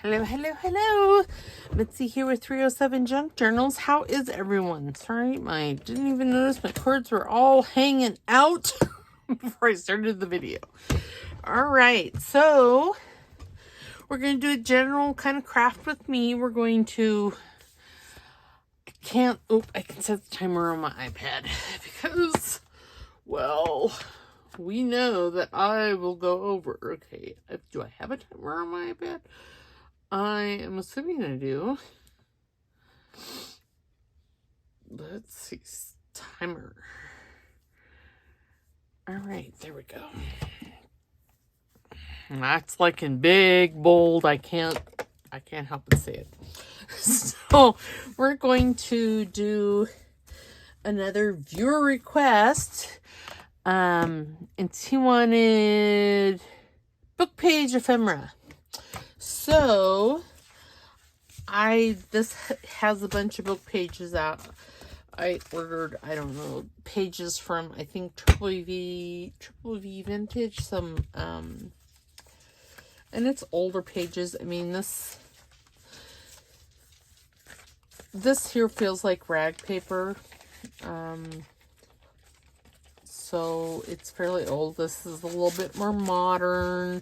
Hello, hello, hello. Mitzi here with 307 Junk Journals. How is everyone? Sorry, I didn't even notice my cords were all hanging out before I started the video. All right, so we're going to do a general kind of craft with me. We're going to... I can set the timer on my iPad because, well, we know that I will go over. Okay, do I have a timer on my iPad? I am assuming I do. Let's see. Timer. Alright, there we go. That's like in big, bold. I can't help but say it. So, we're going to do another viewer request. And he wanted book page ephemera. So, this has a bunch of book pages out. I ordered, I don't know, pages from, I think, Triple V Vintage, some, and it's older pages. I mean, this here feels like rag paper, so it's fairly old. This is a little bit more modern.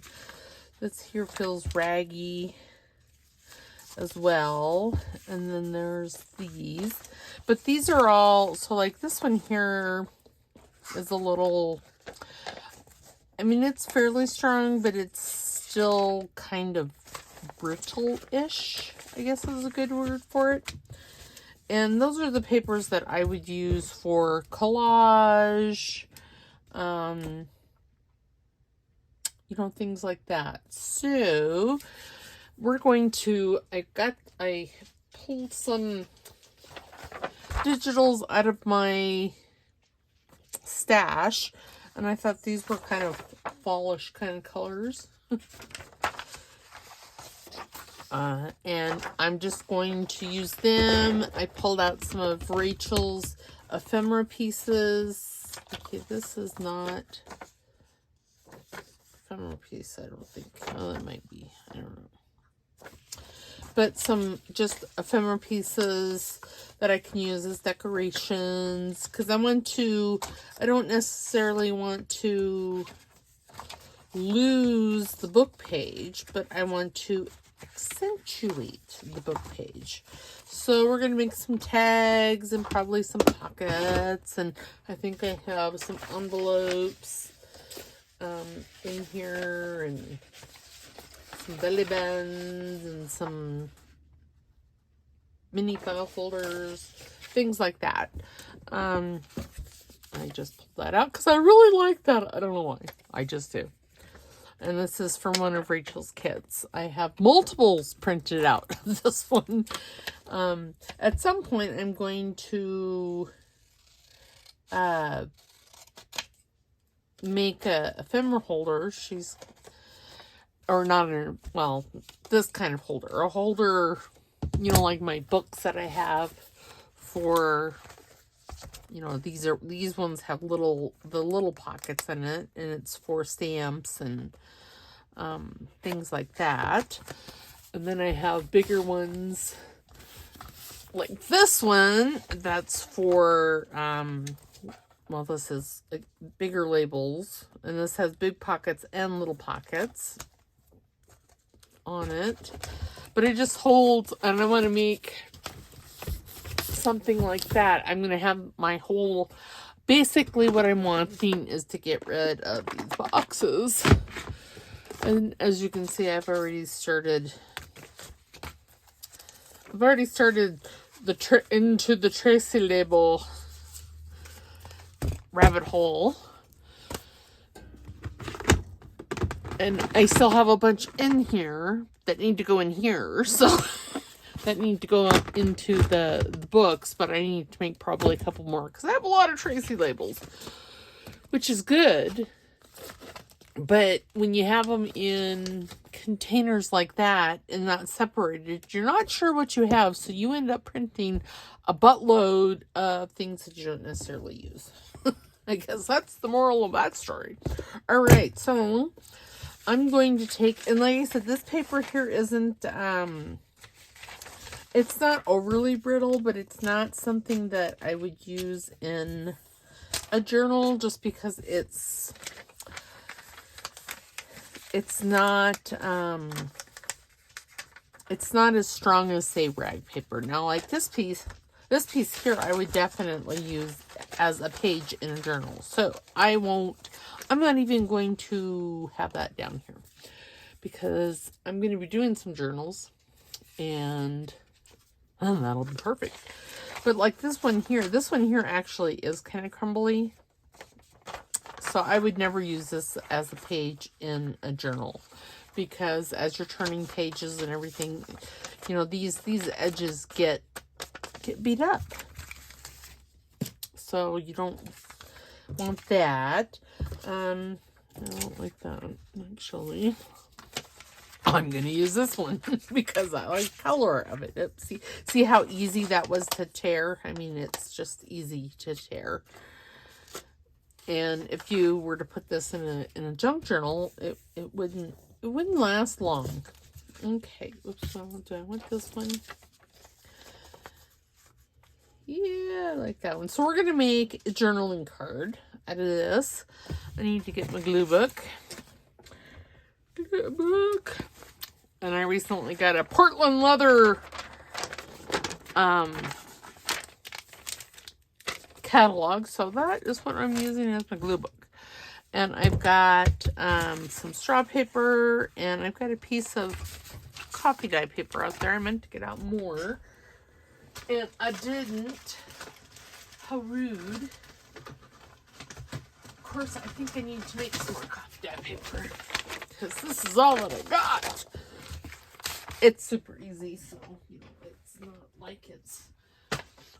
This here feels raggy as well. And then there's these. But these are all, so like this one here is a little, I mean, it's fairly strong, but it's still kind of brittle-ish, I guess is a good word for it. And those are the papers that I would use for collage, you know, things like that. So, we're going to, I pulled some digitals out of my stash, and I thought these were kind of fallish kind of colors. And I'm just going to use them. I pulled out some of Rachel's ephemera pieces. Okay, this is not ephemera piece, I don't think. Oh, that might be. I don't know. But some just ephemera pieces that I can use as decorations. Because I don't necessarily want to lose the book page, but I want to accentuate the book page. So we're going to make some tags and probably some pockets. And I think I have some envelopes in here, and some belly bands, and some mini file folders, things like that. I just pulled that out because I really like that. I don't know why. I just do. And this is from one of Rachel's kits. I have multiples printed out of this one. At some point, I'm going to make a ephemera holder. This kind of holder. A holder, you know, like my books that I have for, you know, these ones have the little pockets in it, and it's for stamps and things like that. And then I have bigger ones like this one that's for this is bigger labels, and this has big pockets and little pockets on it. But it just holds, and I want to make something like that. I'm going to have my whole, basically what I'm wanting is to get rid of these boxes. And as you can see, I've already started into the Tracie label rabbit hole. And I still have a bunch in here that need to go in here, so that need to go up into the books, but I need to make probably a couple more because I have a lot of Tracie labels, which is good. But when you have them in containers like that and not separated, you're not sure what you have, so you end up printing a buttload of things that you don't necessarily use. I guess that's the moral of that story. All right, so I'm going to take, and like I said, this paper here isn't, it's not overly brittle, but it's not something that I would use in a journal just because it's not as strong as, say, rag paper. Now, like this piece here, I would definitely use as a page in a journal. So I'm not even going to have that down here because I'm going to be doing some journals and that'll be perfect. But like this one here actually is kind of crumbly. So I would never use this as a page in a journal because as you're turning pages and everything, you know, these edges get beat up. So you don't want that. I don't like that, actually. I'm going to use this one because I like the color of it. See how easy that was to tear? I mean, it's just easy to tear. And if you were to put this in a junk journal, it wouldn't last long. Okay, oops, do I want this one? Yeah, I like that one. So we're going to make a journaling card out of this. I need to get my glue book. And I recently got a Portland leather catalog. So that is what I'm using as my glue book. And I've got some straw paper, and I've got a piece of coffee dye paper out there. I meant to get out more. And I didn't. How rude. Of course, I think I need to make some more coffee dye paper because this is all that I got. It's super easy, so, you know, it's not like it's...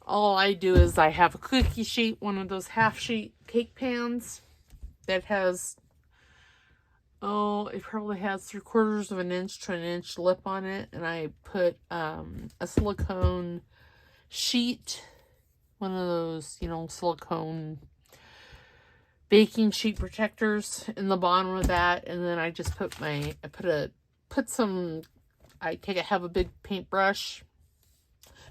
All I do is I have a cookie sheet, one of those half-sheet cake pans that has, it probably has 3/4 of an inch to an inch lip on it, and I put a silicone sheet, one of those, you know, silicone baking sheet protectors in the bottom of that, and then I just put I have a big paintbrush,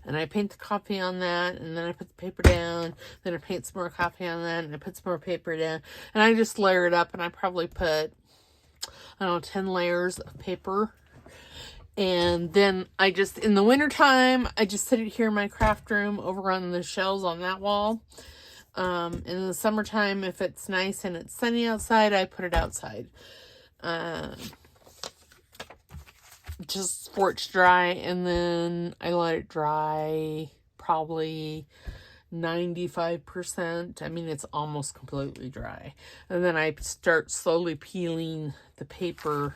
and I paint the coffee on that, and then I put the paper down, then I paint some more coffee on that, and I put some more paper down, and I just layer it up, and I probably put, I don't know, 10 layers of paper. And then I just, in the wintertime, I just sit it here in my craft room over on the shelves on that wall. In the summertime, if it's nice and it's sunny outside, I put it outside. Just for it to dry, and then I let it dry probably 95%. I mean, it's almost completely dry. And then I start slowly peeling the paper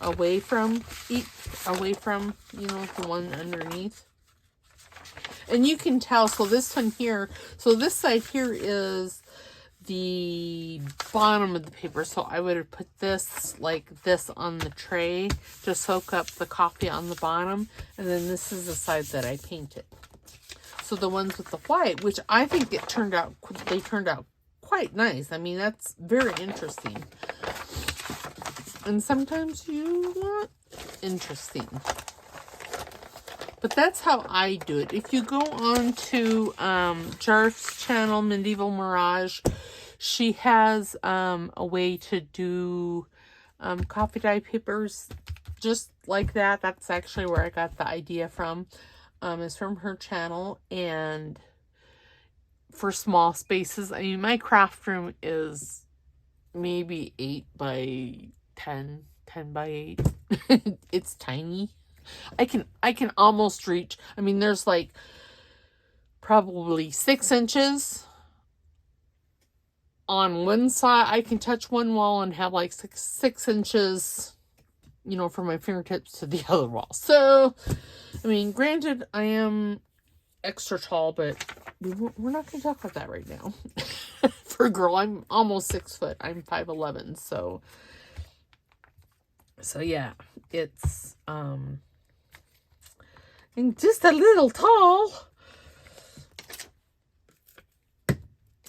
away from, you know, the one underneath. And you can tell, so this one here, so this side here is the bottom of the paper. So I would have put this like this on the tray to soak up the coffee on the bottom. And then this is the side that I painted. So the ones with the white, which I think they turned out quite nice. I mean, that's very interesting. And sometimes you want interesting. But that's how I do it. If you go on to Jarf's channel, Medieval Mirage, she has a way to do coffee dye papers just like that. That's actually where I got the idea from. It's from her channel. And for small spaces, I mean, my craft room is maybe 8 by 10 by 8. It's tiny. I can almost reach, I mean, there's like probably 6 inches on one side. I can touch one wall and have like six inches, you know, from my fingertips to the other wall. So, I mean, granted, I am extra tall, but we're not going to talk about that right now. For a girl, I'm almost 6 foot. I'm 5'11", so yeah, it's, and just a little tall.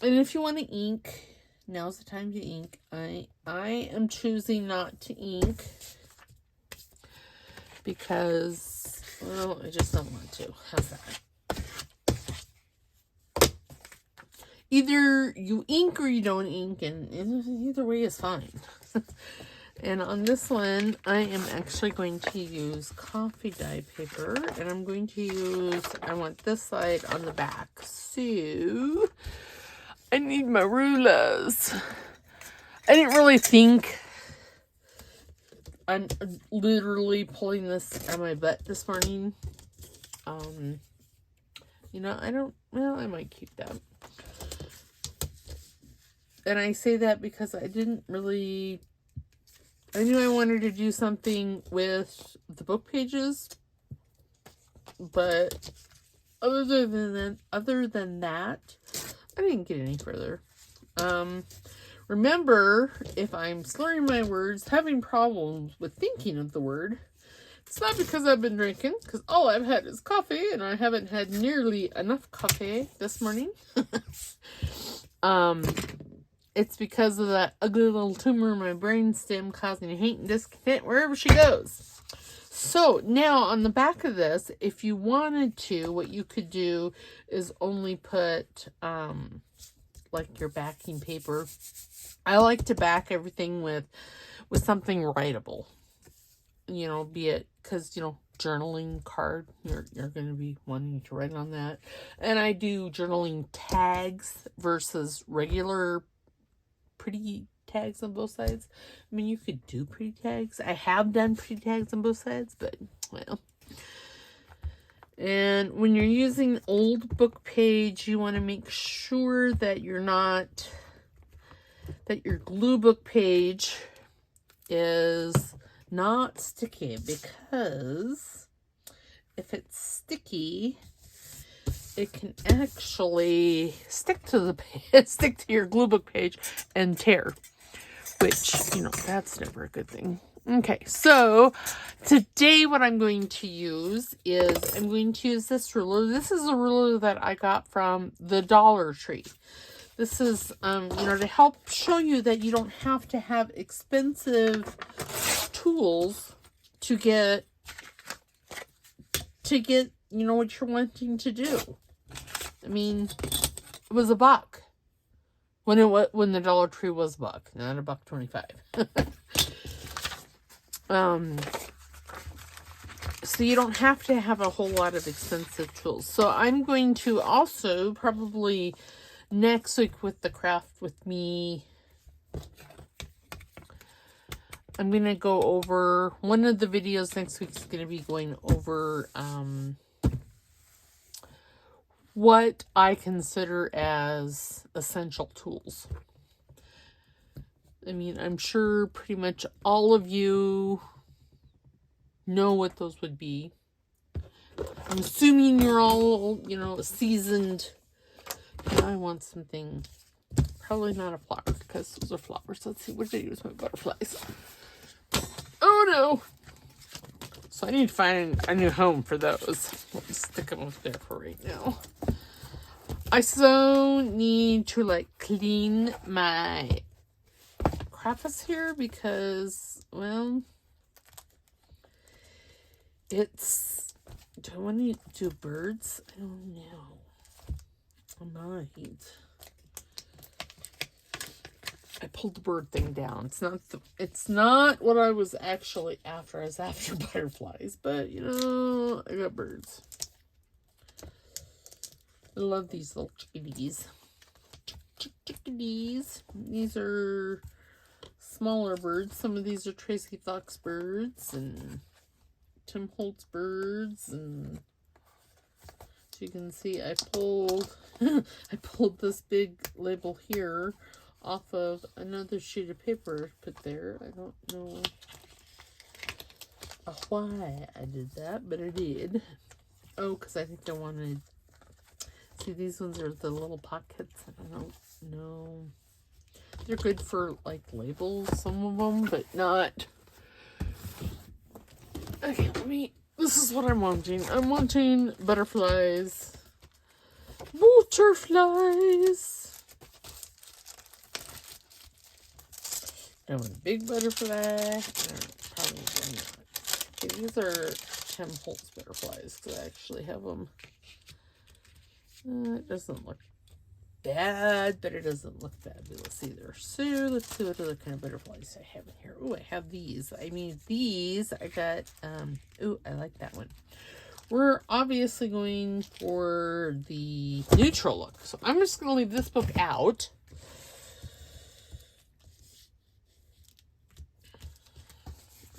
And if you want to ink, now's the time to ink. I am choosing not to ink because, well, I just don't want to. How's that? Either you ink or you don't ink, and either way is fine. And on this one, I am actually going to use coffee dye paper, and I'm going to use, I want this side on the back. So, I need my rulers. I didn't really think. I'm literally pulling this out of my butt this morning. You know, I might keep that. And I say that because I didn't really, I knew I wanted to do something with the book pages, but other than that, I didn't get any further. Remember, if I'm slurring my words, having problems with thinking of the word, it's not because I've been drinking, because all I've had is coffee, and I haven't had nearly enough coffee this morning. It's because of that ugly little tumor in my brainstem causing hate and discontent wherever she goes. So, now on the back of this, if you wanted to, what you could do is only put, like your backing paper. I like to back everything with something writable. You know, be it, because, you know, journaling card, you're going to be wanting to write on that. And I do journaling tags versus regular pretty tags on both sides. I mean, you could do pretty tags. I have done pretty tags on both sides, but, well. And when you're using old book page, you want to make sure that you're not, that your glue book page is not sticky, because if it's sticky, it can actually stick to the page, stick to your glue book page and tear, which, you know, that's never a good thing. Okay, so today what I'm going to use is I'm going to use this ruler. This is a ruler that I got from the Dollar Tree. This is, you know, to help show you that you don't have to have expensive tools to get, you know, what you're wanting to do. I mean, it was $1 when the Dollar Tree was $1, not $1.25. So you don't have to have a whole lot of expensive tools. So I'm going to also probably next week with the Craft With Me, I'm going to go over, one of the videos next week is going to be going over what I consider as essential tools. I mean, I'm sure pretty much all of you know what those would be. I'm assuming you're all, you know, seasoned. Now I want something, probably not a flower, because those are flowers. Let's see, what did I use my butterflies? Oh no! So I need to find a new home for those. Let's stick them up there for right now. I so need to, like, clean my crevice here because, well, it's, do I want to do birds? I don't know. I might. I pulled the bird thing down. It's not what I was actually after. I was after butterflies, but, you know, I got birds. I love these little chickadees. Chickadees. These are smaller birds. Some of these are Tracie Fox birds and Tim Holtz birds. And as you can see, I pulled this big label here off of another sheet of paper put there. I don't know why I did that, but I did. Oh, because I think I wanted, see, these ones are the little pockets. I don't know. They're good for, like, labels, some of them, but not. Okay, this is what I'm wanting. I'm wanting butterflies. Butterflies. I want a big butterfly. Probably not. Okay, these are Tim Holtz butterflies because I actually have them. It doesn't look bad, but it doesn't look fabulous either. So let's see what other kind of butterflies I have in here. Oh, I have these. I mean, these I got. Oh, I like that one. We're obviously going for the neutral look, so I'm just going to leave this book out.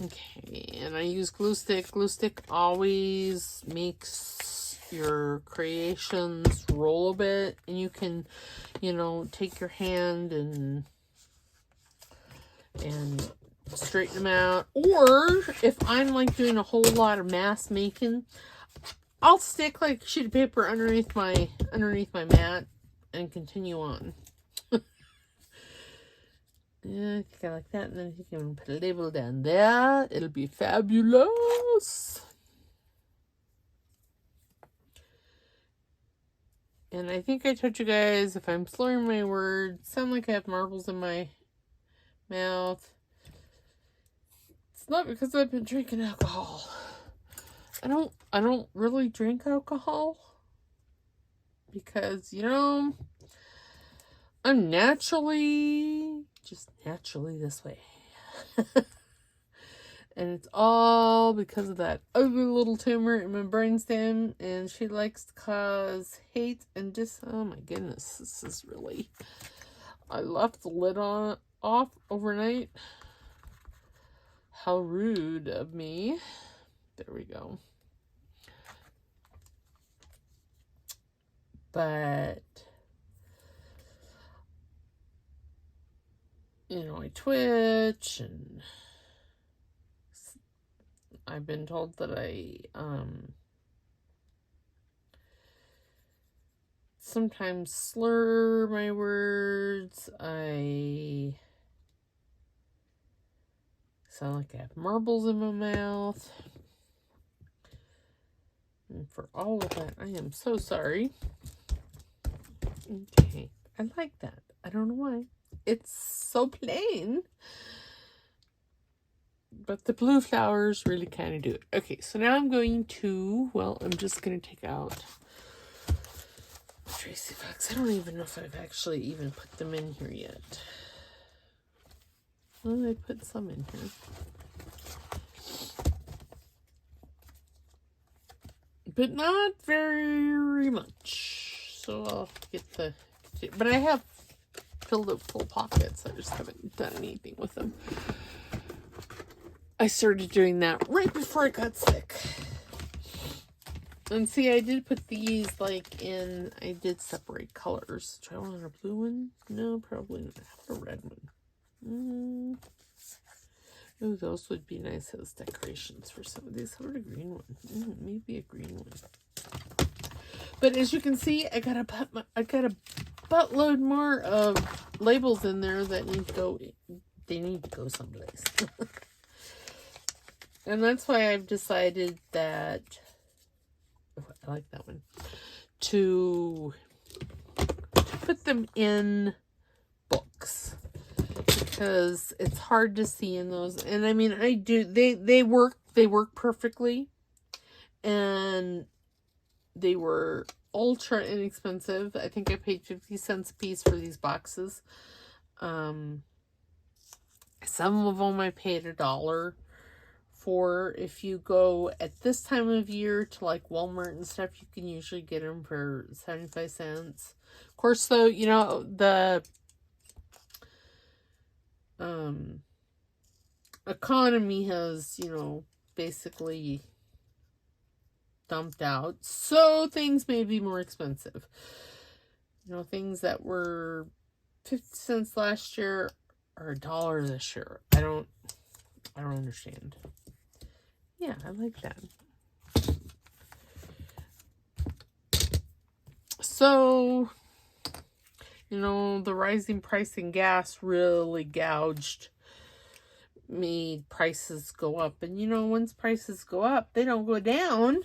Okay, and I use glue stick. Glue stick always makes your creations roll a bit, and you can, you know, take your hand and straighten them out. Or if I'm like doing a whole lot of mass making, I'll stick like a sheet of paper underneath my mat and continue on. Yeah, I think I like that. And then you can put a label down there. It'll be fabulous. And I think I told you guys, if I'm slurring my words, sound like I have marbles in my mouth. It's not because I've been drinking alcohol. I don't really drink alcohol because, you know, I'm just naturally this way. And it's all because of that ugly little tumor in my brainstem, and she likes to cause hate and oh my goodness, this is really, I left the lid off overnight. How rude of me. There we go. But you know, I twitch, and I've been told that I sometimes slur my words. I sound like I have marbles in my mouth. And for all of that, I am so sorry. Okay, I like that. I don't know why. It's so plain. But the blue flowers really kind of do it. Okay, so now I'm going to, well, I'm just going to take out Tracie Fox. I don't even know if I've actually even put them in here yet. Well, I put some in here. But not very much. So I'll get but I have filled up full pockets. I just haven't done anything with them. I started doing that right before I got sick. And see, I did put these like in, I did separate colors. Try one on a blue one? No, probably not. A red one. Oh, those would be nice as decorations for some of these. How about a green one? Maybe a green one. But as you can see, I got a buttload more of labels in there that need to go. They need to go someplace. And that's why I've decided that, oh, I like that one, to put them in books, because it's hard to see in those. And I mean, I do, they work perfectly, and they were ultra inexpensive. I think I paid 50 cents a piece for these boxes. Some of them I paid $1 for. If you go at this time of year to like Walmart and stuff, you can usually get them for 75 cents. Of course, though, you know, the economy has, you know, basically dumped out, so things may be more expensive. You know, things that were 50 cents last year are $1 this year. I don't understand. Yeah, I like that. So, you know, the rising price in gas really made prices go up. And, you know, once prices go up, they don't go down.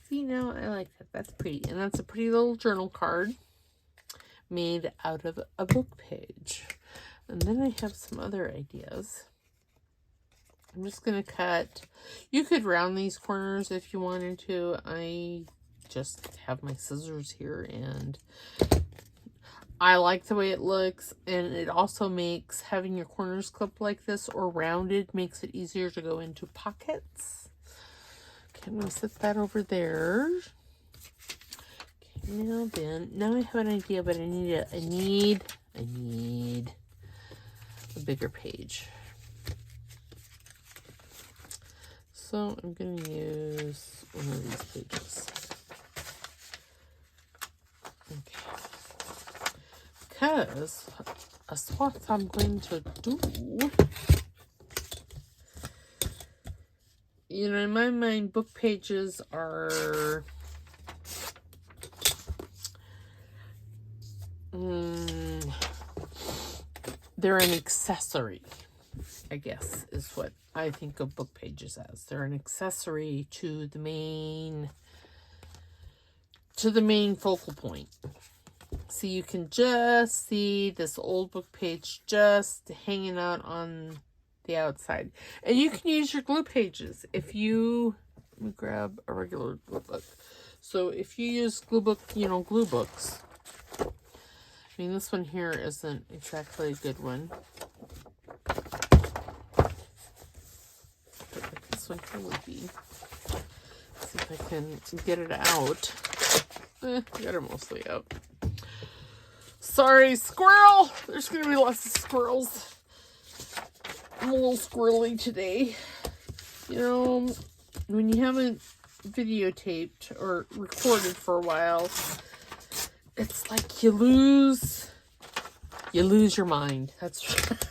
See, now I like that. That's pretty. And that's a pretty little journal card made out of a book page. And then I have some other ideas. I'm just going to cut. You could round these corners if you wanted to. I just have my scissors here, and I like the way it looks. And it also makes having your corners clipped like this or rounded makes it easier to go into pockets. Okay, I'm going to set that over there. Okay, now I have an idea, but I need a bigger page. So I'm going to use one of these pages. Okay. Because that's what I'm going to do. You know, in my mind, book pages are they're an accessory, I guess, is what I think of book pages as. They're an accessory to the main focal point. So you can just see this old book page just hanging out on the outside. And you can use your glue pages. If you, let me grab a regular glue book. So if you use glue books. I mean, this one here isn't exactly a good one. But this one here would be. Let's see if I can get it out. I got it mostly out. Sorry, squirrel! There's going to be lots of squirrels. I'm a little squirrely today. You know, when you haven't videotaped or recorded for a while, it's like you lose your mind. That's right.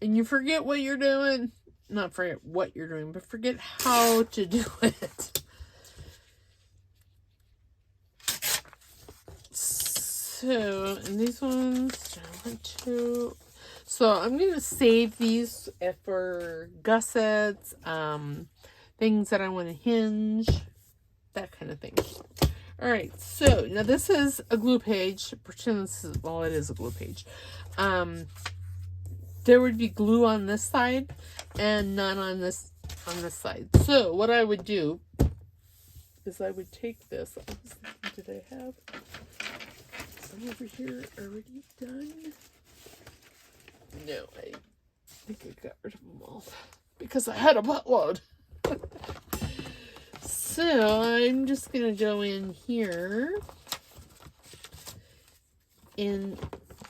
And you forget what you're doing. Not forget what you're doing, but forget how to do it. So, and these ones, I want to. So I'm going to save these for gussets, things that I want to hinge, that kind of thing. All right, so now this is a glue page. Pretend this is, well, it is a glue page. There would be glue on this side and none on this side. So what I would do is I would take this. Did I have some over here already done? No, I think I got rid of them all because I had a buttload. So I'm just going to go in here in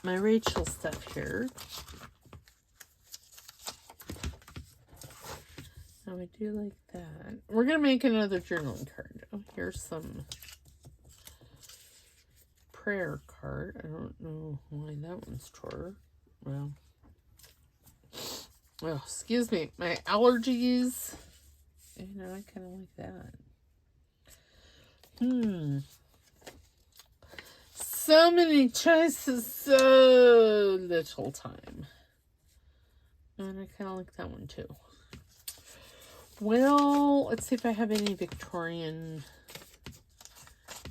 my Rachel stuff here. I would do like that. We're going to make another journaling card. Oh, here's some prayer card. I don't know why that one's tore. Well, oh, excuse me. My allergies. You know, I kind of like that. So many choices, so little time. And I kind of like that one too. Well, let's see if I have any Victorian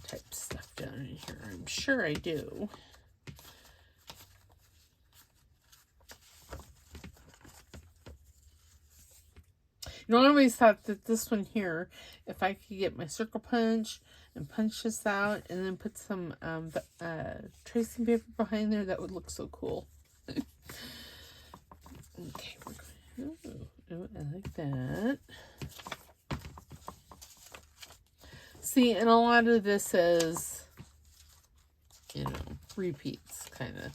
type stuff down in here. I'm sure I do. You know, I always thought that this one here, if I could get my circle punch and punch this out and then put some tracing paper behind there, that would look so cool. Okay, we're going. Oh, I like that. See, and a lot of this is, you know, repeats, kind of.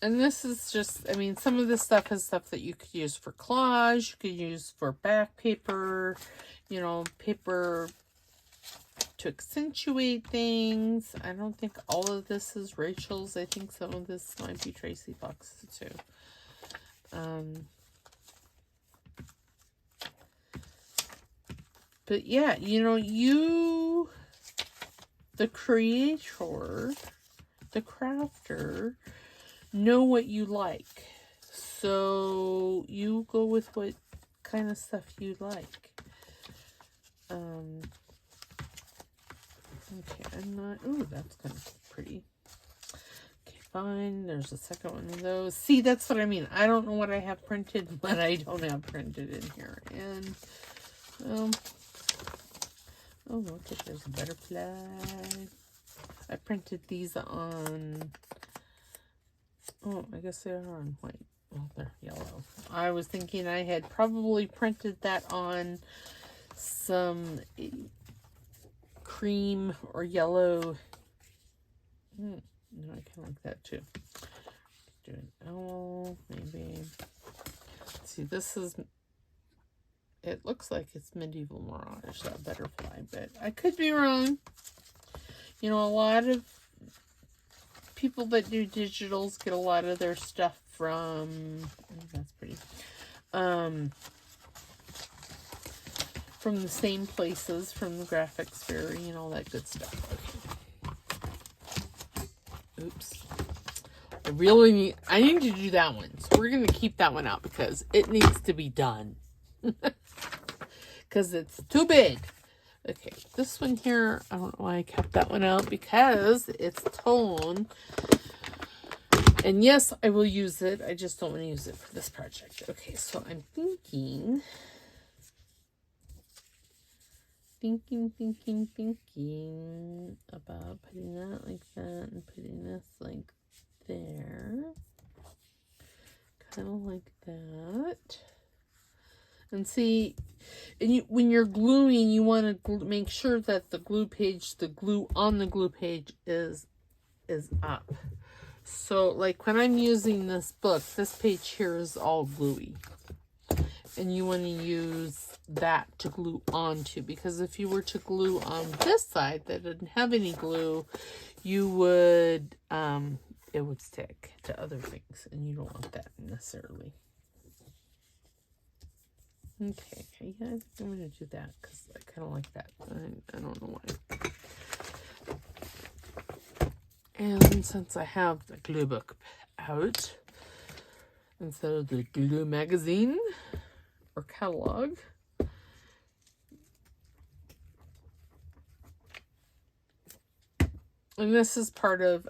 And this is just, I mean, some of this stuff is stuff that you could use for collage, you could use for back paper, you know, paper to accentuate things. I don't think all of this is Rachel's. I think some of this might be Tracie Fox too. But yeah, you know, you, the creator, the crafter, know what you like. So you go with what kind of stuff you like. Okay, I'm not, ooh, that's kind of pretty. Okay, fine, there's a second one of those. See, that's what I mean. I don't know what I have printed, what I don't have printed in here. And, oh, look, there's a butterfly. I printed these on, oh, I guess they are on white. Oh, they're yellow. I was thinking I had probably printed that on some cream or yellow. No, I kind of like that too. Do an owl, maybe. See, this is, it looks like it's medieval Mirage, that butterfly, but I could be wrong. You know, a lot of people that do digitals get a lot of their stuff from, oh, that's pretty, from the same places, from the graphics fair, you know, that good stuff. Okay. Oops. I need to do that one. So we're going to keep that one out because it needs to be done. Because it's too big. Okay, this one here, I don't know why I kept that one out because it's tone. And yes, I will use it. I just don't want to use it for this project. Okay, so I'm thinking about putting that like that and putting this like there. Kind of like that. And see, when you're gluing, you want to make sure that the glue on the glue page is up. So, like when I'm using this book, this page here is all gluey. And you want to use that to glue onto, because if you were to glue on this side that didn't have any glue, you would, it would stick to other things, and you don't want that necessarily. Okay, yeah, I'm going to do that because I kind of like that. I don't know why. And since I have the glue book out instead of the glue magazine or catalog, and this is part of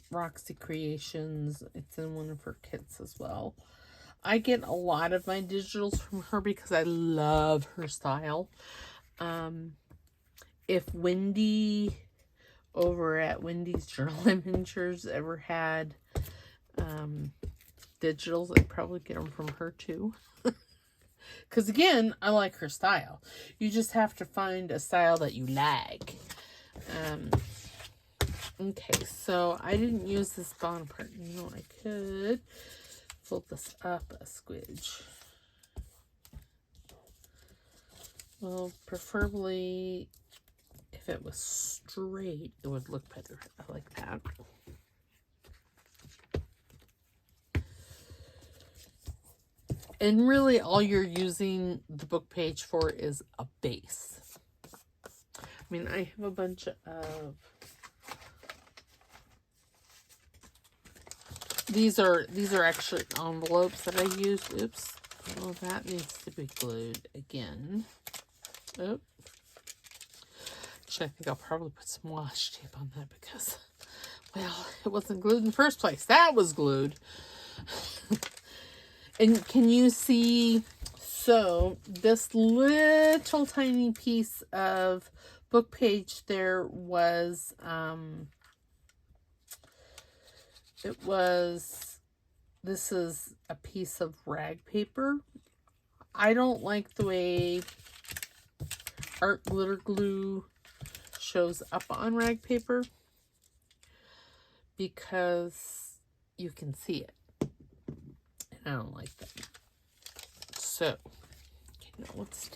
Roxy Creations. It's in one of her kits as well. I get a lot of my digitals from her because I love her style. If Wendy over at Wendy's Journal Adventures ever had digitals, I'd probably get them from her too. Because again, I like her style. You just have to find a style that you like. Okay, so I didn't use this bottom part. You know, I could fold this up a squidge. Well, preferably if it was straight, it would look better. I like that. And really all you're using the book page for is a base. I mean, I have a bunch of, these are actually envelopes that I used. Oops. Oh, that needs to be glued again. Oh. Actually, I think I'll probably put some washi tape on that because, well, it wasn't glued in the first place. That was glued. And can you see, so this little tiny piece of book page there was, this is a piece of rag paper. I don't like the way art glitter glue shows up on rag paper because you can see it. I don't like that. So, okay, now let's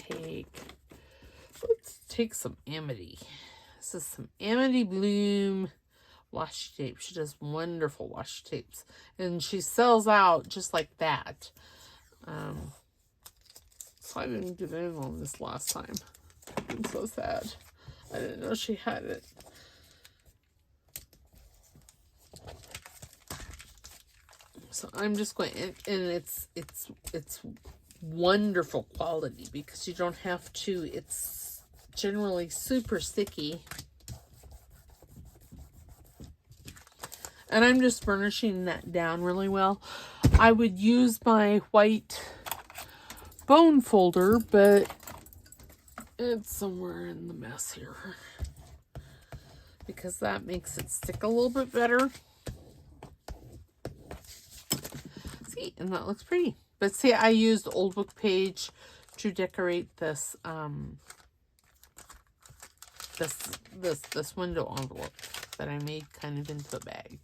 take some Amity. This is some Amity Bloom washi tape. She does wonderful washi tapes. And she sells out just like that. So I didn't get in on this last time. I'm so sad. I didn't know she had it. So I'm just going, and it's wonderful quality because you don't have to, it's generally super sticky. And I'm just burnishing that down really well. I would use my white bone folder, but it's somewhere in the mess here because that makes it stick a little bit better. See, and that looks pretty. But see, I used old book page to decorate this this window envelope that I made kind of into a bag.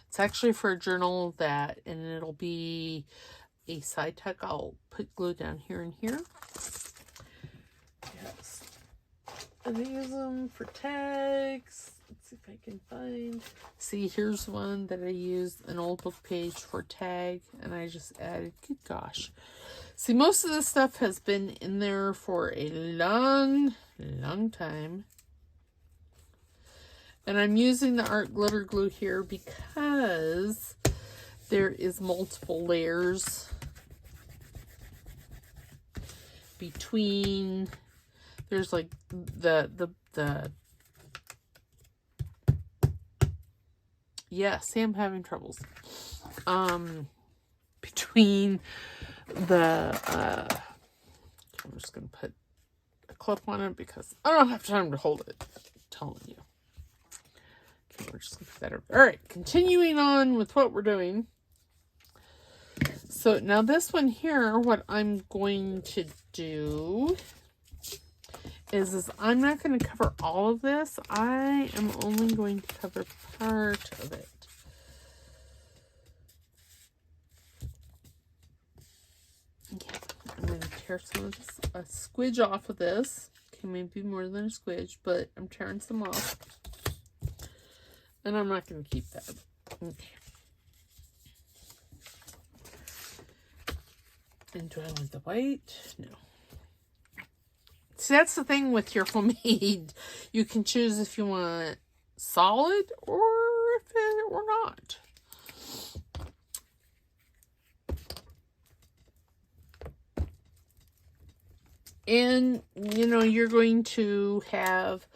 It's actually for a journal that, and it'll be a side tuck. I'll put glue down here and here. Yes. And I use them for tags. Let's see if I can find. See, here's one that I used an old book page for tag, and I just added, good gosh. See, most of this stuff has been in there for a long time. And I'm using the art glitter glue here because there is multiple layers between, there's like yeah, see, I'm having troubles. Between the, I'm just going to put a clip on it because I don't have time to hold it. I'm telling you. Okay, we're just going to put that over. All right, continuing on with what we're doing. So now this one here, what I'm going to do is I'm not going to cover all of this. I am only going to cover part of it. Okay, I'm going to tear some of this, a squidge off of this. Okay, maybe more than a squidge, but I'm tearing some off. And I'm not going to keep that. Okay. And do I want the white? No. See, that's the thing with your homemade. You can choose if you want solid or not. And, you know, you're going to have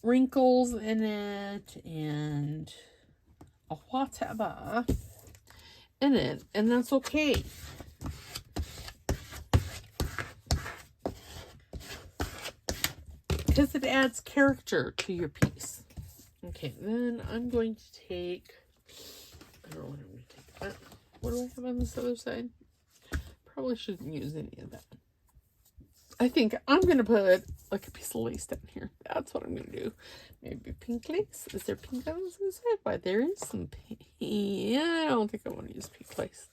wrinkles in it and a whatever in it, and that's okay. Because it adds character to your piece. Okay, then I'm going to take, I don't know what I'm going to take. What do I have on this other side? Probably shouldn't use any of that. I think I'm going to put like a piece of lace down here. That's what I'm going to do. Maybe pink lace. Is there pink on this side? Why, there is some pink. Yeah, I don't think I want to use pink lace.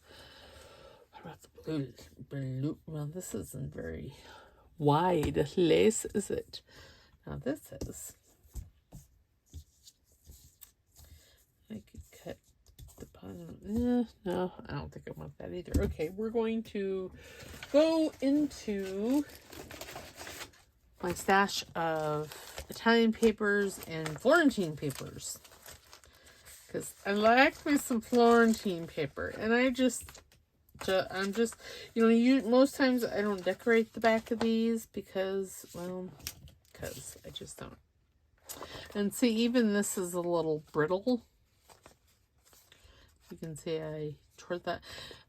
What about the blue? Blue. Well, this isn't very wide lace, is it? Now this is. I could cut the bottom. No, I don't think I want that either. Okay, we're going to go into my stash of Italian papers and Florentine papers. Because I like me some Florentine paper. And I'm just, you know, most times I don't decorate the back of these because, well, because I just don't. And see, even this is a little brittle. You can see I tore that.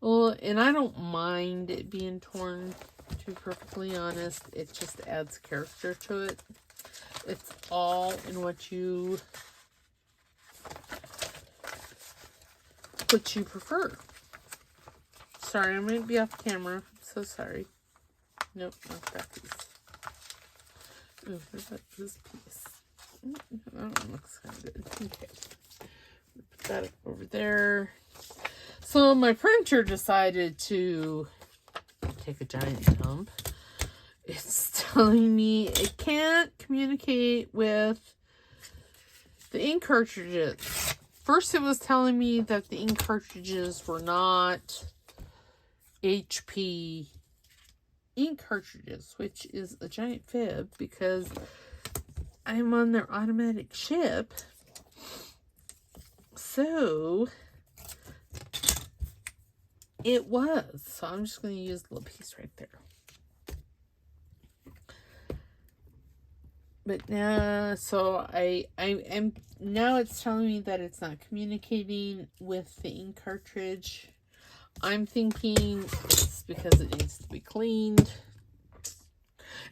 Well, and I don't mind it being torn, to be perfectly honest. It just adds character to it. It's all in what you prefer. Sorry, I might be off camera. I'm so sorry. Nope, not that piece. Oh, what about this piece? That one looks kind of good. Okay. Put that up over there. So my printer decided to take a giant dump. It's telling me it can't communicate with the ink cartridges. First it was telling me that the ink cartridges were not HP ink cartridges, which is a giant fib because I'm on their automatic ship. So It was. So I'm just going to use the little piece right there. But now, so I'm now it's telling me that it's not communicating with the ink cartridge. I'm thinking it's because it needs to be cleaned.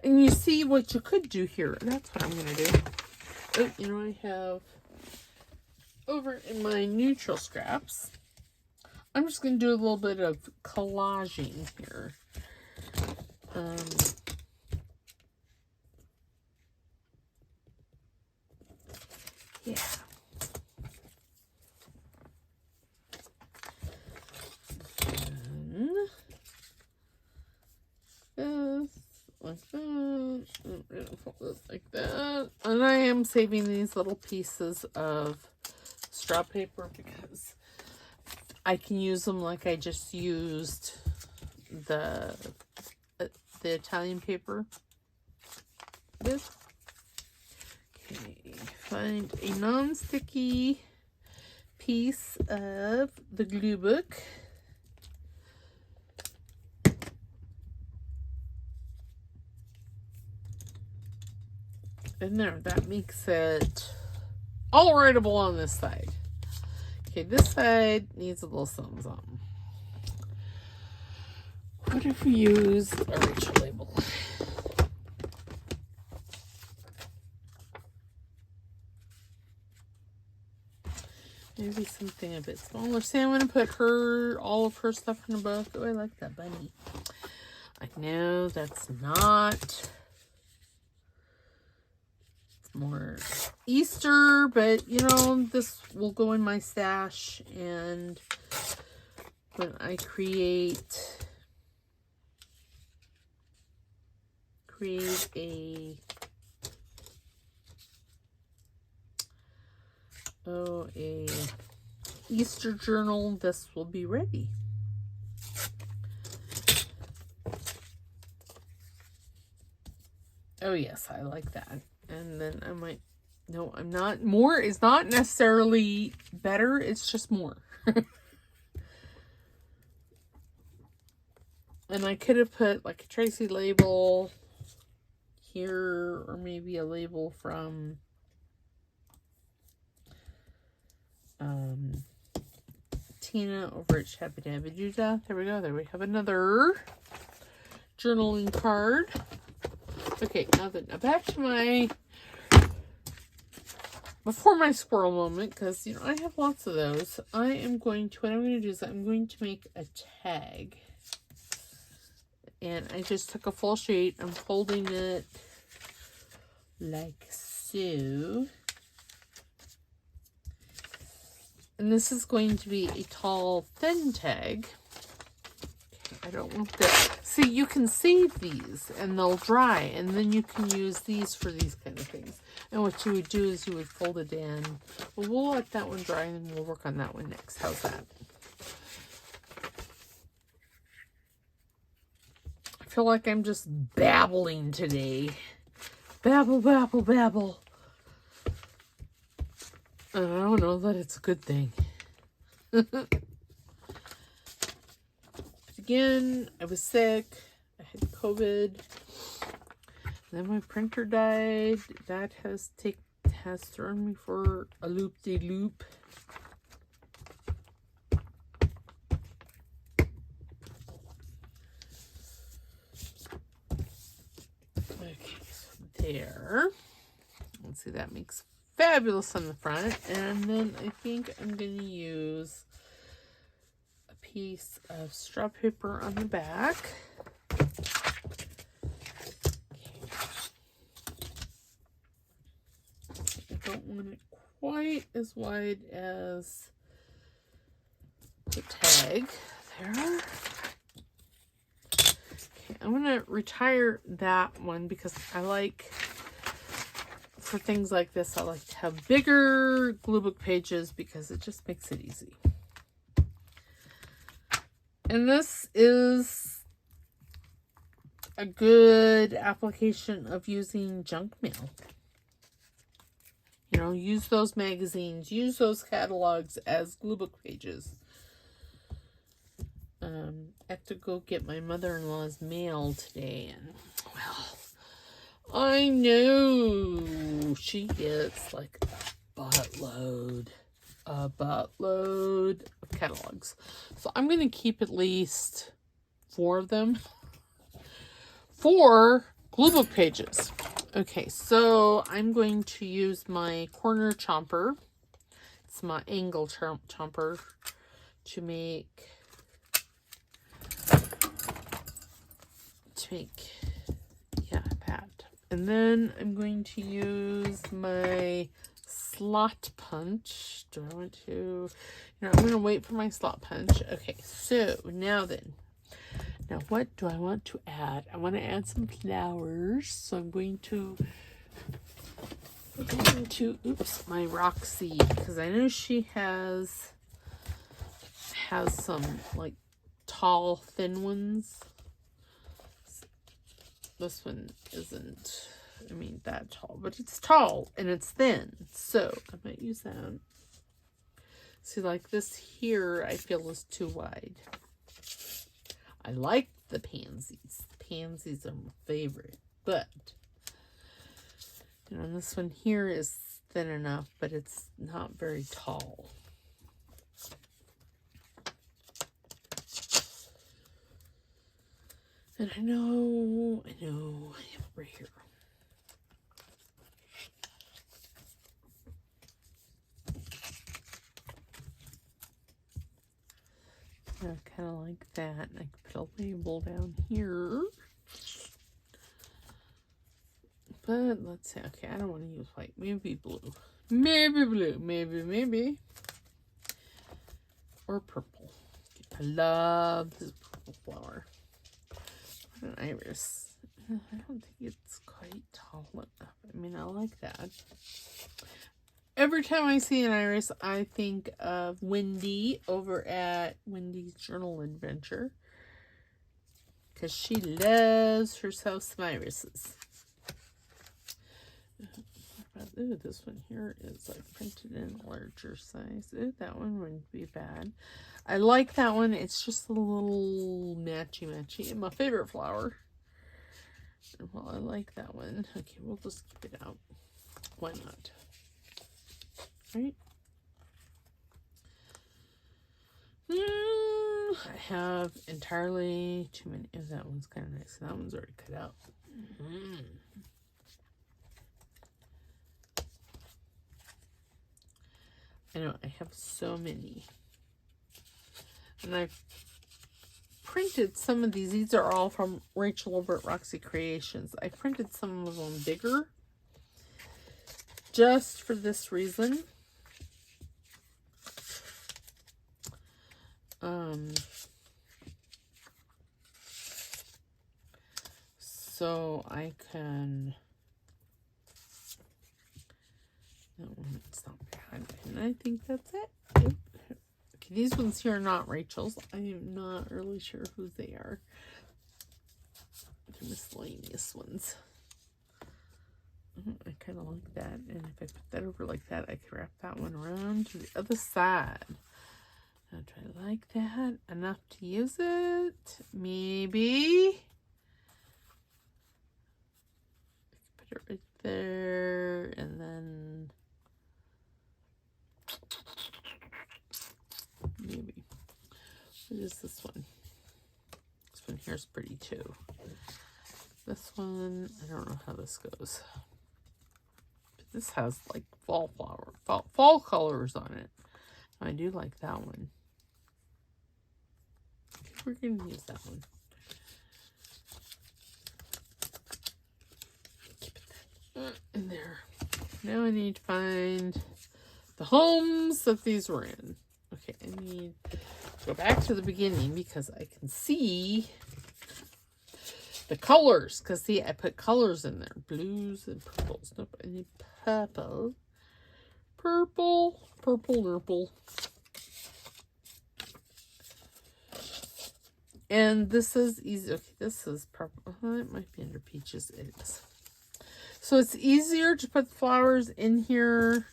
And you see what you could do here. That's what I'm going to do. Oh, you know, I have over in my neutral scraps, I'm just going to do a little bit of collaging here. Yeah. And this, like that, and fold this like that. And I am saving these little pieces of straw paper because I can use them like I just used the Italian paper with. Okay, find a non-sticky piece of the glue book. And there, that makes it all writable on this side. Okay, this side needs a little something, something. What if we use a Rachel label? Maybe something a bit smaller. See, I'm going to put all of her stuff in a book. Oh, I like that bunny. I know that's not more Easter, but you know, this will go in my stash, and when I create a Easter journal, this will be ready. Oh yes, I like that. And then I might, no, I'm not, more is not necessarily better, it's just more. And I could have put like a Tracie label here, or maybe a label from Tina over at Shabba Dabba Doodah. There we go. There we have another journaling card. Okay, now back to my before my squirrel moment, because you know I have lots of those. What I'm going to do is I'm going to make a tag. And I just took a full sheet. I'm folding it like so. And this is going to be a tall, thin tag. Okay, I don't want this. See, you can save these and they'll dry. And then you can use these for these kind of things. And what you would do is you would fold it in. Well, we'll let that one dry and we'll work on that one next. How's that? I feel like I'm just babbling today. Babble, babble, babble. And I don't know that it's a good thing. Again, I was sick. I had COVID. Then my printer died. That has thrown me for a loop-de-loop. Okay, so there. Let's see, that makes fabulous on the front. And then I think I'm going to use a piece of straw paper on the back. I don't want it quite as wide as the tag there. Okay, I'm going to retire that one because I like, for things like this, I like to have bigger glue book pages because it just makes it easy. And this is a good application of using junk mail. You know, use those magazines, use those catalogs as glue book pages. I have to go get my mother-in-law's mail today, and well, I know she gets like a buttload of catalogs. So I'm going to keep at least 4 of them. 4 glue book pages. Okay, so I'm going to use my corner chomper. It's my angle chomper to make that. And then I'm going to use my slot punch. Do I want to, I'm going to wait for my slot punch. Okay, so now what do I want to add? I want to add some flowers. So I'm going to oops, my Roxy, because I know she has some like tall, thin ones. This one isn't, that tall, but it's tall and it's thin. So I might use that. See, like this here, I feel is too wide. I like the pansies. The pansies are my favorite, but this one here is thin enough, but it's not very tall. And I know, I have it right here. I kind of like that. I could put a label down here. But let's see. Okay, I don't want to use white. Maybe blue. Maybe blue. Maybe. Or purple. I love this purple flower. An iris. I don't think it's quite tall enough. I like that. Every time I see an iris, I think of Wendy over at Wendy's Journal Adventure, because she loves herself some irises. Ooh, this one here is like printed in larger size. Ooh, that one wouldn't be bad. I like that one. It's just a little matchy. My favorite flower. Well, I like that one. Okay, we'll just keep it out. Why not? Right? I have entirely too many. Oh, that one's kind of nice. That one's already cut out. I know, I have so many. And I've printed some of these. These are all from Rachel over at Roxy Creations. I printed some of them bigger, just for this reason. So I can, that one, it's not bad. And I think that's it. Okay, these ones here are not Rachel's. I am not really sure who they are. They're miscellaneous ones. I kind of like that. And if I put that over like that, I could wrap that one around to the other side. Now, do I like that enough to use it? Maybe. Put it right there, and then maybe. What is this one? This one here is pretty too. This one, I don't know how this goes. But this has like fall colors on it. I do like that one. We're going to use that one. Keep it in there. Now I need to find the homes that these were in. Okay, I need to go back to the beginning because I can see the colors. Because see, I put colors in there. Blues and purples. Nope, I need purple. Purple. And this is easy. Okay, this is purple. It might be under peaches. It is. So it's easier to put flowers in here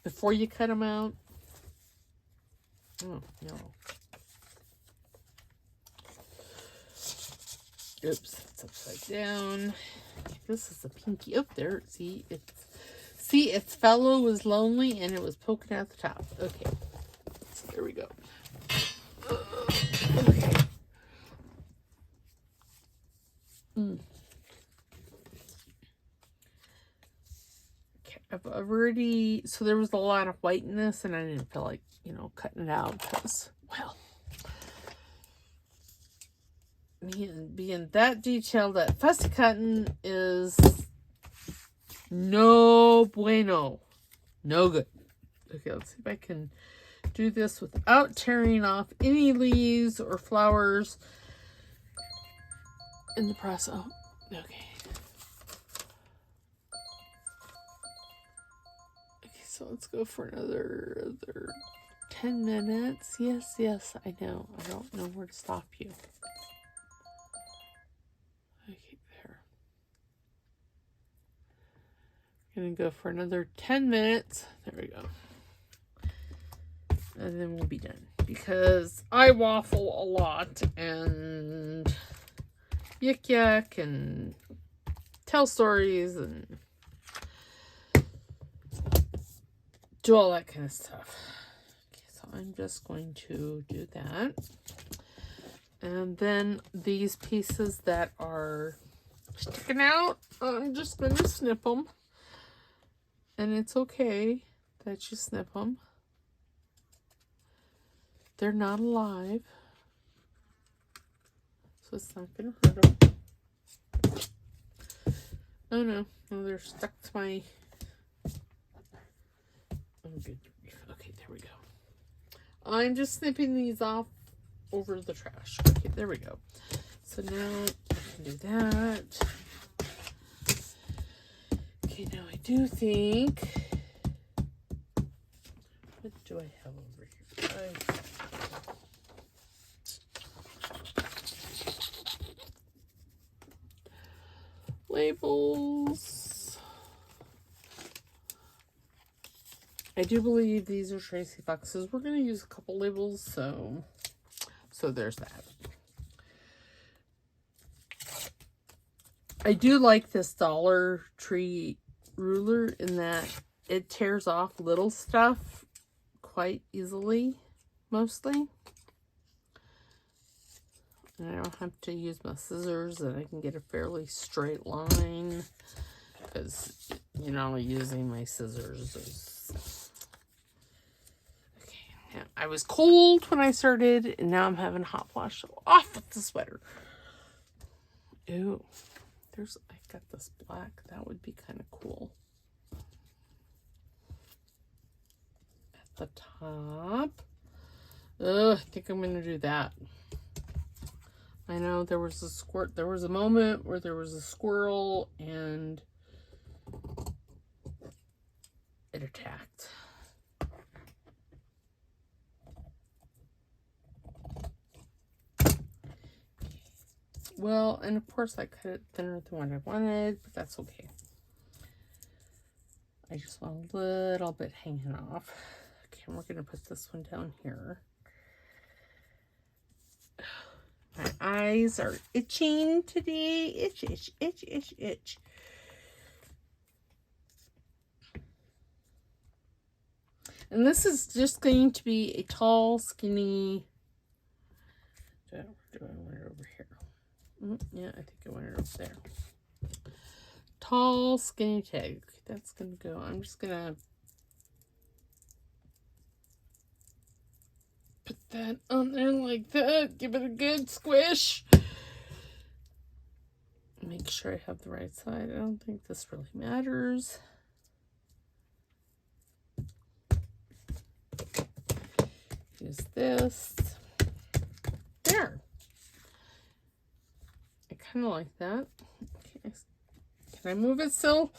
before you cut them out. Oh, no. Oops, it's upside down. This is a pinky. Oh, there. See, its fellow was lonely and it was poking out the top. Okay, so there we go. Okay. Okay, I've already, so there was a lot of white in this and I didn't feel like, you know, cutting it out because, well, being that detailed, that fussy cutting is no bueno. No good. Okay, let's see if I can do this without tearing off any leaves or flowers in the process. Oh, okay. Okay, so let's go for another 10 minutes. Yes, I know. I don't know where to stop you. Okay, there. I'm gonna go for another 10 minutes. There we go. And then we'll be done. Because I waffle a lot and yik and tell stories and do all that kind of stuff. Okay, so I'm just going to do that. And then these pieces that are sticking out, I'm just going to snip them. And it's okay that you snip them. They're not alive. So it's not going to hurt them. Oh no, they're stuck to my... Oh, good. Okay, there we go. I'm just snipping these off over the trash. Okay, there we go. So now I can do that. Okay, now I do think... What do I have over here? Labels. I do believe these are Tracie Foxes. We're going to use a couple labels, so there's that. I do like this Dollar Tree ruler in that it tears off little stuff quite easily, mostly. And I don't have to use my scissors, and I can get a fairly straight line because, you know, using my scissors is... Okay, now, I was cold when I started, and now I'm having a hot flash. So off with the sweater. Ooh, I got this black. That would be kind of cool. At the top. Ugh, I think I'm going to do that. I know there was a moment where there was a squirrel and it attacked. Well, and of course I cut it thinner than what I wanted, but that's okay. I just want a little bit hanging off. Okay, and we're going to put this one down here. My eyes are itching today. Itch, itch, itch, itch, itch. And this is just going to be a tall, skinny... Do I want it over here? Yeah, I think I want it over there. Tall, skinny tag. That's going to go. I'm just going to put that on there like that. Give it a good squish. Make sure I have the right side. I don't think this really matters. Use this. There. I kind of like that. Okay. Can I move it still?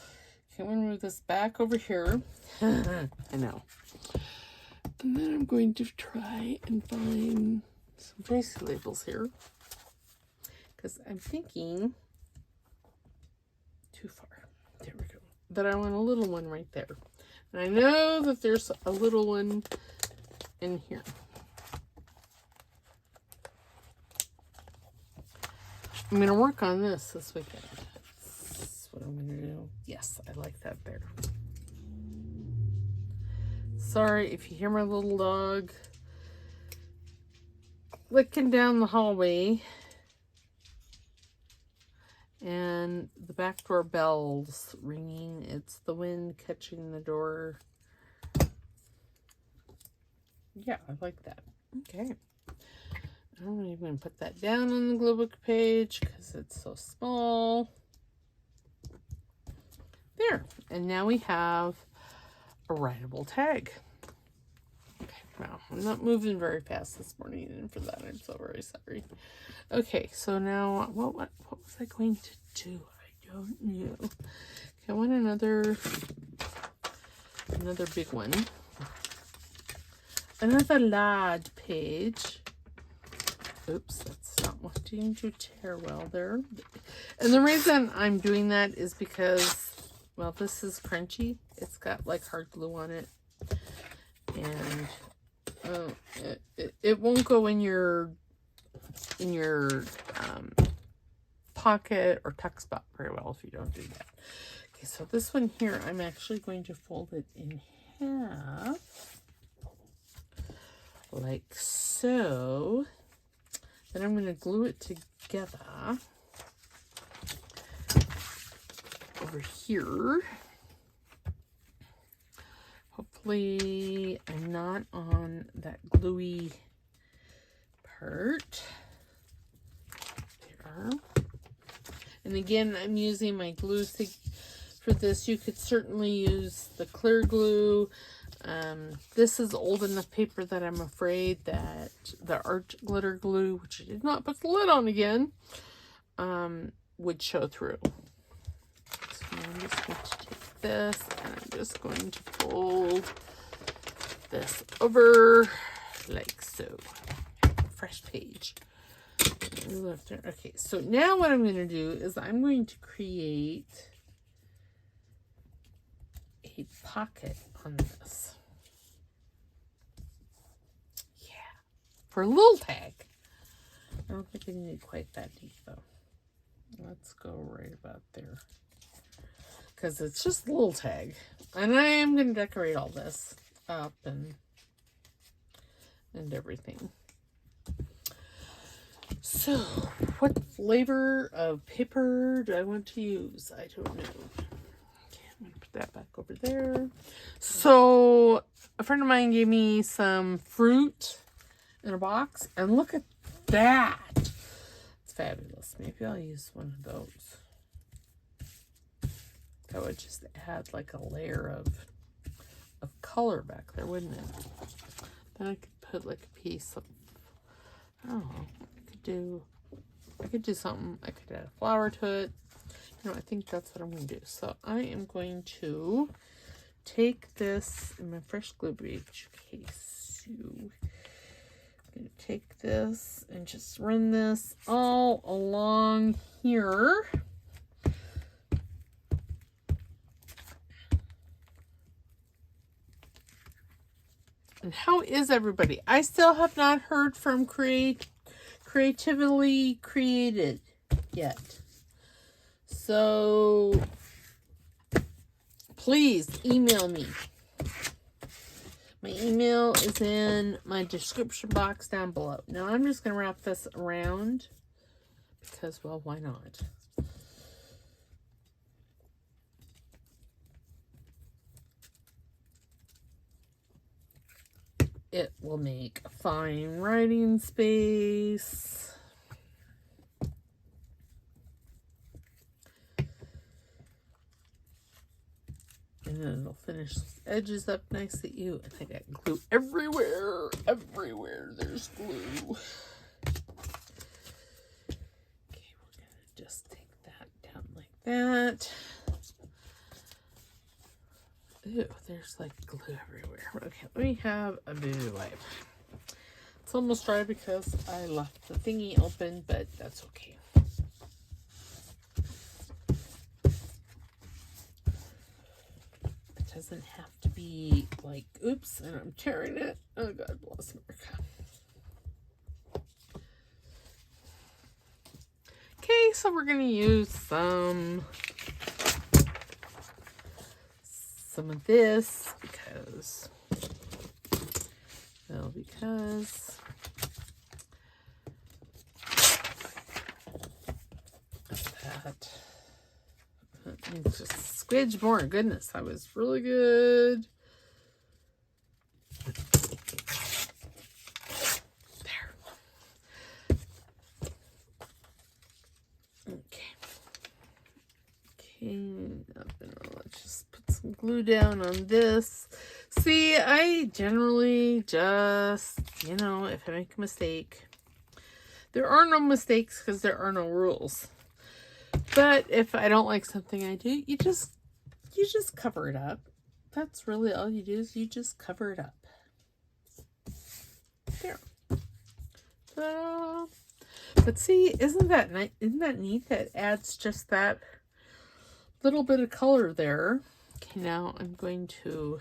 Can we move this back over here? I know. And then I'm going to try and find some Tracie labels here. Because I'm thinking too far. There we go. But I want a little one right there. And I know that there's a little one in here. I'm going to work on this weekend. That's what I'm going to do. Yes, I like that there. Sorry if you hear my little dog licking down the hallway. And the back door bell's ringing. It's the wind catching the door. Yeah, I like that. Okay. I'm even going to put that down on the glue book page because it's so small. There. And now we have a writable tag. Okay, wow. I'm not moving very fast this morning, and for that I'm so very sorry. Okay, so now what was I going to do? I don't know. Okay, I want another big one. Another large page. Oops, that's not wanting to tear well there. And the reason I'm doing that is because, well, this is crunchy. It's got like hard glue on it. And it won't go in your pocket or tuck spot very well if you don't do that. Okay, so this one here, I'm actually going to fold it in half. Like so. Then I'm going to glue it together over here. Hopefully I'm not on that gluey part. There. And again, I'm using my glue for this. You could certainly use the clear glue. This is old enough paper that I'm afraid that the art glitter glue, which I did not put the lid on again, would show through. So I'm just going to take this and I'm just going to fold this over like so. Fresh page. Okay, so now what I'm going to do is I'm going to create a pocket on this. Yeah, for a little tag. I don't think I need it quite that deep though. Let's go right about there. Because it's just a little tag. And I am going to decorate all this up and everything. So, what flavor of paper do I want to use? I don't know. Okay, I'm going to put that back over there. So, a friend of mine gave me some fruit in a box. And look at that. It's fabulous. Maybe I'll use one of those. That would just add like a layer of color back there, wouldn't it? Then I could put like a piece of, I don't know, I could do something. I could add a flower to it. You know, I think that's what I'm going to do. So I am going to take this in my fresh glue beach case. So I'm going to take this and just run this all along here. And how is everybody? I still have not heard from Creatively Created yet. So please email me. My email is in my description box down below. Now I'm just going to wrap this around because, well, why not? It will make a fine writing space. And then it'll finish those edges up nice at you. And I got glue everywhere. Everywhere there's glue. Okay, we're going to just take that down like that. Ew, there's like glue everywhere. Okay, let me have a boo wipe. It's almost dry because I left the thingy open, but that's okay. It doesn't have to be like, oops, and I'm tearing it. Oh, God bless America. Okay, so we're going to use some of this because that. Just a squidge more. Goodness, that was really good. There. Okay. Let's just put some glue down on this. See, I generally just, if I make a mistake, there are no mistakes because there are no rules. But if I don't like something I do, you just cover it up. That's really all you do, is you just cover it up. There. Ta-da. But see, isn't that neat? That adds just that little bit of color there. Okay, now I'm going to,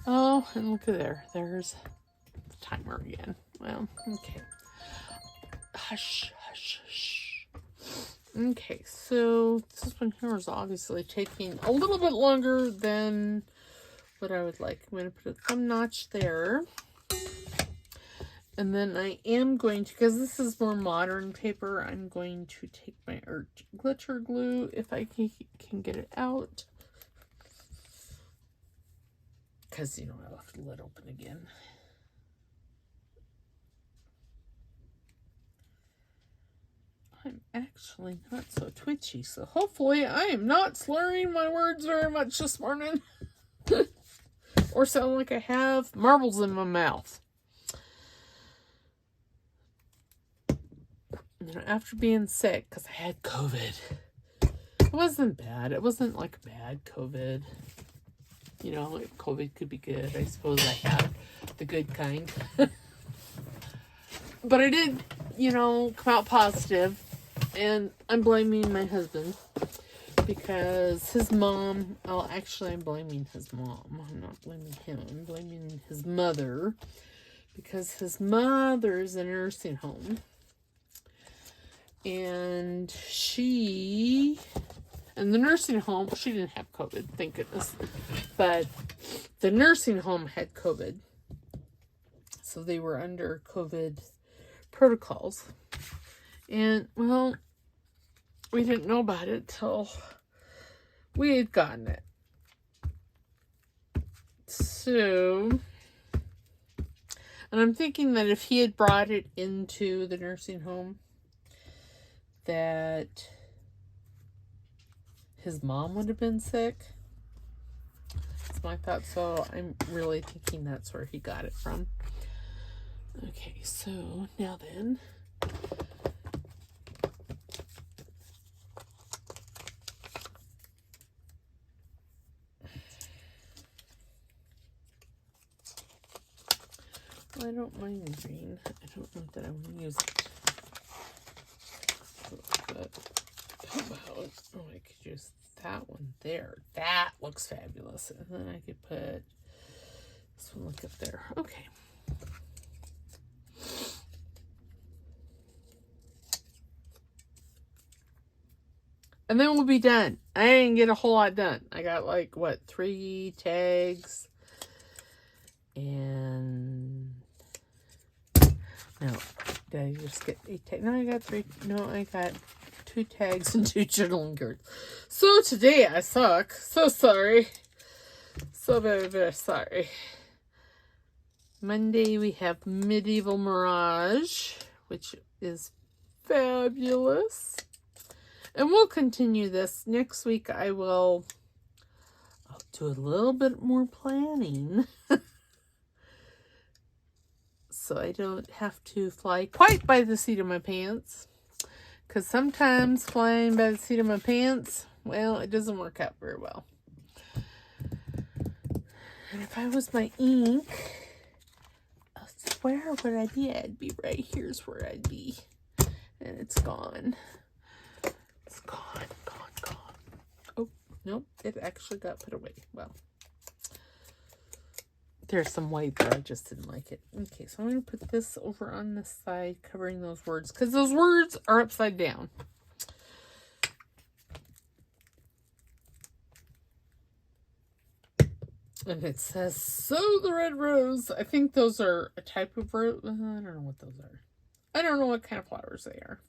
oh, and look at there. There's the timer again. Well, okay. Hush, hush, hush. Okay, so this one here is obviously taking a little bit longer than what I would like. I'm going to put a thumb notch there. And then I am going to, because this is more modern paper, I'm going to take my glitter glue, if I can get it out. Because, I left the lid open again. I'm actually not so twitchy, so hopefully I am not slurring my words very much this morning. Or sound like I have marbles in my mouth. After being sick, because I had COVID. It wasn't bad. It wasn't like bad COVID. COVID could be good. I suppose I had the good kind. But I did, come out positive. And I'm blaming my husband. Because his mom, actually I'm blaming his mom. I'm not blaming him. I'm blaming his mother. Because his mother's in a nursing home. And the nursing home, she didn't have COVID, thank goodness. But the nursing home had COVID. So they were under COVID protocols. And, well, we didn't know about it till we had gotten it. So, and I'm thinking that if he had brought it into the nursing home, that his mom would have been sick. That's my thought. So I'm really thinking that's where he got it from. Okay, so now then. Well, I don't mind green. I don't know that I want to use it. But how about, I could use that one there. That looks fabulous. And then I could put this one up there. Okay. And then we'll be done. I didn't get a whole lot done. I got 3 tags. And no, did I just get 8 tags? No, I got 3. No, I got 2 tags and 2 journaling cards. So today I suck. So sorry. So very, very sorry. Monday we have Medieval Mirage, which is fabulous. And we'll continue this. Next week I'll do a little bit more planning. So I don't have to fly quite by the seat of my pants. Because sometimes flying by the seat of my pants, well, it doesn't work out very well. And if I was my ink, I swear where I'd be. I'd be right here's where I'd be. And it's gone. It's gone. Oh, nope. It actually got put away. Well. There's some white there. I just didn't like it. Okay, so I'm going to put this over on this side, covering those words, because those words are upside down. And it says, "Sow the red rose." I think those are a type of rose. I don't know what those are. I don't know what kind of flowers they are.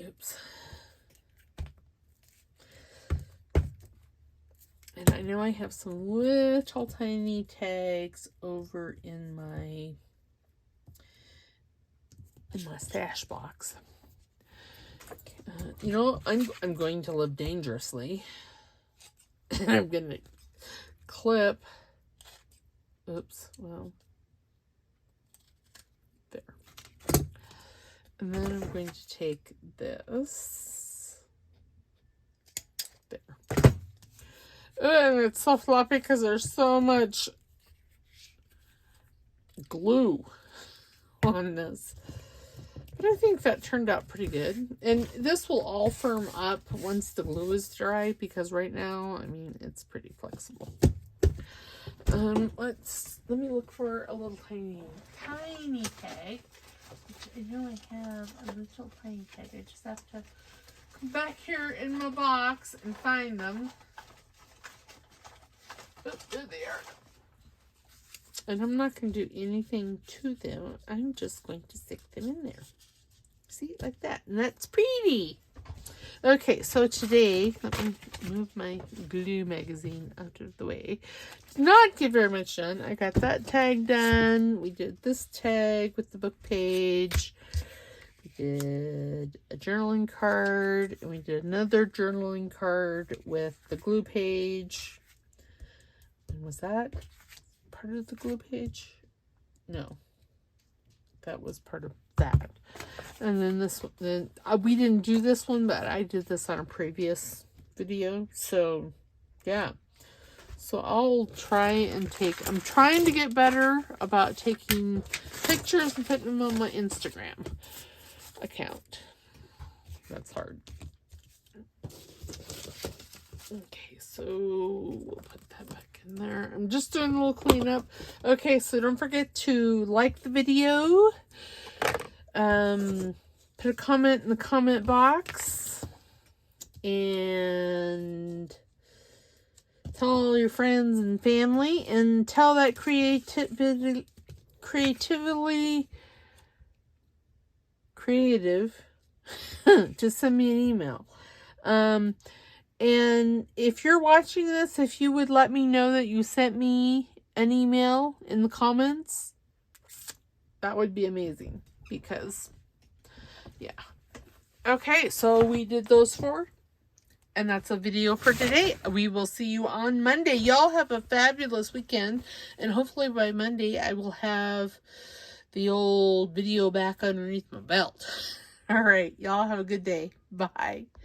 Oops. And I know I have some little tiny tags over in my stash box. You know, I'm going to live dangerously. And I'm going to clip. Oops, well, there. And then I'm going to take this. There. And it's so floppy because there's so much glue on this. But I think that turned out pretty good. And this will all firm up once the glue is dry, because right now, I mean, it's pretty flexible. Let me look for a little tiny tag. Which I know I have a little tiny tag. I just have to come back here in my box and find them. Oh, there they are. And I'm not going to do anything to them. I'm just going to stick them in there. See, like that. And that's pretty. Okay, so today, let me move my glue magazine out of the way. Did not get very much done. I got that tag done. We did this tag with the book page. We did a journaling card. And we did another journaling card with the glue page. And was that part of the glue page? No. That was part of that. And then this one, then we didn't do this one, but I did this on a previous video. So, yeah. So I'll try and I'm trying to get better about taking pictures and putting them on my Instagram account. That's hard. Okay, so we'll put that back in there. I'm just doing a little cleanup. Okay, so don't forget to like the video. Put a comment in the comment box. And tell all your friends and family. And tell that creative to send me an email. And if you're watching this, if you would let me know that you sent me an email in the comments, that would be amazing. Because, yeah. Okay, so we did those 4. And that's a video for today. We will see you on Monday. Y'all have a fabulous weekend. And hopefully by Monday, I will have the old video back underneath my belt. All right, y'all have a good day. Bye.